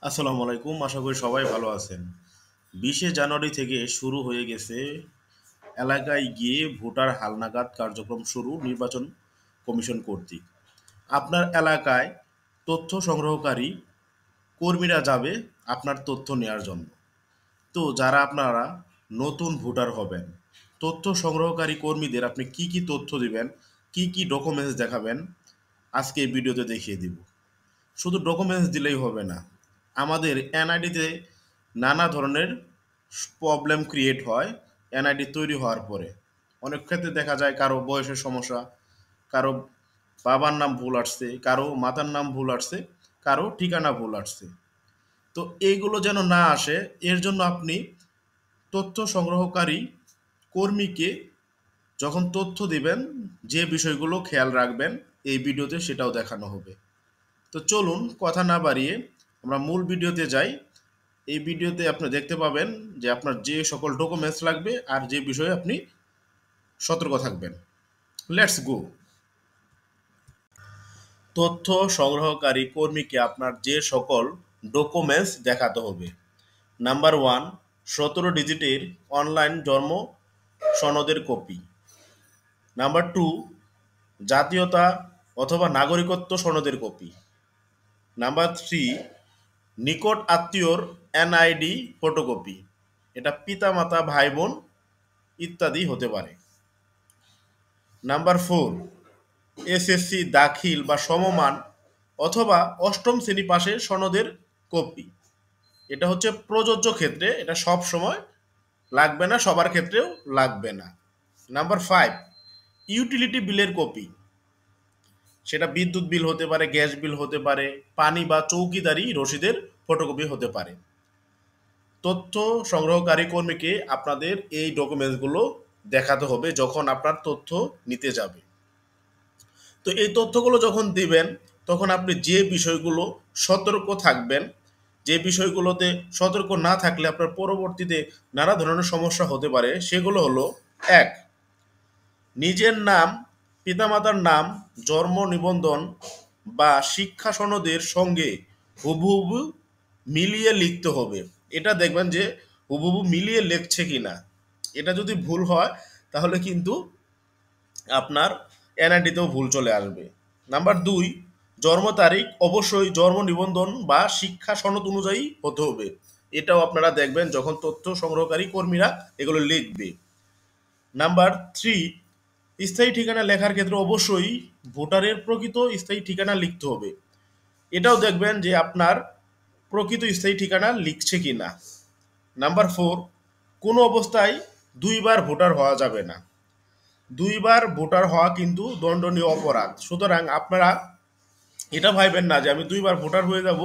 আসসালামু আলাইকুম। আশা করি সবাই ভালো আছেন। ২০শে জানুয়ারি থেকে শুরু হয়ে গেছে এলাকায় গিয়ে ভোটার হালনাগাদ কার্যক্রম শুরু নির্বাচন কমিশন কর্তৃক। আপনার এলাকায় তথ্য সংগ্রহকারী কর্মীরা যাবে আপনার তথ্য নেয়ার জন্য। তো যারা আপনারা নতুন ভোটার হবেন, তথ্য সংগ্রহকারী কর্মীদের আপনি কি তথ্য দিবেন, কি ডকুমেন্টস দেখাবেন, আজকে এই ভিডিওতে দেখিয়ে দিব। শুধু ডকুমেন্টস দিলেই হবে না। আমাদের এনআইডিতে নানা ধরনের প্রবলেম ক্রিয়েট হয় এনআইডি তৈরি হওয়ার পরে। অনেক ক্ষেত্রে দেখা যায় কারো বয়সের সমস্যা, কারো বাবার নাম ভুল আসছে, কারো মাতার নাম ভুল আসছে, কারো ঠিকানা ভুল আসছে। তো এইগুলো যেন না আসে, এর জন্য আপনি তথ্য সংগ্রহকারী কর্মীকে যখন তথ্য দিবেন, যে বিষয়গুলো খেয়াল রাখবেন এই ভিডিওতে সেটাও দেখানো হবে। তো চলুন কথা না বাড়িয়ে আমরা মূল ভিডিওতে যাই। এই ভিডিওতে আপনি দেখতে পাবেন যে আপনার যে সকল ডকুমেন্টস লাগবে আর যে বিষয়ে আপনি সতর্ক থাকবেন। Let's go. তথ্য সংগ্রহকারী কর্মীকে আপনার যে সকল ডকুমেন্টস দেখাতে হবে। নাম্বার 1, 17 ডিজিটের অনলাইন জন্ম সনদের কপি। নাম্বার 2, জাতীয়তা অথবা নাগরিকত্ব সনদের কপি। নাম্বার 3, নিকট আত্মীয়র এনআইডি ফটোকপি। এটা পিতামাতা, ভাই বোন ইত্যাদি হতে পারে। নাম্বার 4, এসএসসি দাখিল বা সমমান অথবা অষ্টম শ্রেণী পাশের সনদের কপি। এটা হচ্ছে প্রযোজ্য ক্ষেত্রে, এটা সব সময় লাগবে না, সবার ক্ষেত্রেও লাগবে না। নাম্বার 5, ইউটিলিটি বিলের কপি। সেটা বিদ্যুৎ বিল হতে পারে, গ্যাস বিল হতে পারে, পানি বা চৌকিদারি রসিদের ফটোকপি হতে পারে। তথ্য সংগ্রহকারী কর্মীকে আপনাদের এই ডকুমেন্টসগুলো দেখাতে হবে যখন আপনার তথ্য নিতে যাবে। তো এই তথ্যগুলো যখন দিবেন তখন আপনি যে বিষয়গুলো সতর্ক থাকবেন, যে বিষয়গুলোতে সতর্ক না থাকলে আপনার পরবর্তীতে নানা ধরনের সমস্যা হতে পারে, সেগুলো হলো: ১, নিজের নাম, পিতামাতার নাম, জন্ম নিবন্ধন বা শিক্ষা সনদের সঙ্গে হুবহু মিলিয়ে লিখতে হবে। এটা দেখবেন যে হুবহু মিলিয়ে লিখছে কিনা। এটা যদি ভুল হয় তাহলে কিন্তু আপনার এনআইডিতেও ভুল চলে আসবে। নাম্বার 2, জন্ম তারিখ অবশ্যই জন্ম নিবন্ধন বা শিক্ষা সনদ অনুযায়ী হতে হবে। এটাও আপনারা দেখবেন যখন তথ্য সংগ্রহকারী কর্মীরা এগুলো লিখবে। নাম্বার 3, স্থায়ী ঠিকানা লেখার ক্ষেত্রে অবশ্যই ভোটারের প্রকৃত স্থায়ী ঠিকানা লিখতে হবে। এটাও দেখবেন যে আপনার প্রকৃত স্থায়ী ঠিকানা লিখছে কিনা। নাম্বার 4, কোনো অবস্থায় দুইবার ভোটার হওয়া যাবে না। দুইবার ভোটার হওয়া কিন্তু দণ্ডনীয় অপরাধ। সুতরাং আপনারা এটা ভাববেন না যে আমি দুইবার ভোটার হয়ে যাব,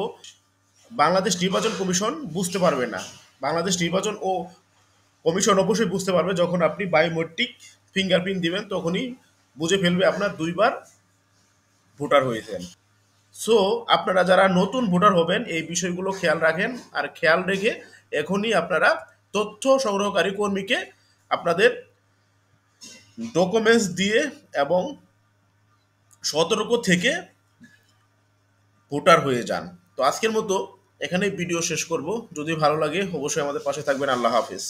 বাংলাদেশ নির্বাচন কমিশন বুঝতে পারবে না। বাংলাদেশ নির্বাচন ও কমিশন অবশ্যই বুঝতে পারবে যখন আপনি বায়োমেট্রিক ফিঙ্গারপ্রিন্ট দিবেন, তখনই বুঝে ফেলবে আপনার দুইবার ভোটার হয়েছেন। সো আপনারা যারা নতুন ভোটার হবেন এই বিষয়গুলো খেয়াল রাখেন, আর খেয়াল রেখে এখনই আপনারা তথ্য সংগ্রহকারী কর্মীকে আপনাদের ডকুমেন্টস দিয়ে এবং সতর্ক থেকে ভোটার হয়ে যান। তো আজকের মতো এখানেই ভিডিও শেষ করব। যদি ভালো লাগে অবশ্যই আমাদের পাশে থাকবেন। আল্লাহ হাফিজ।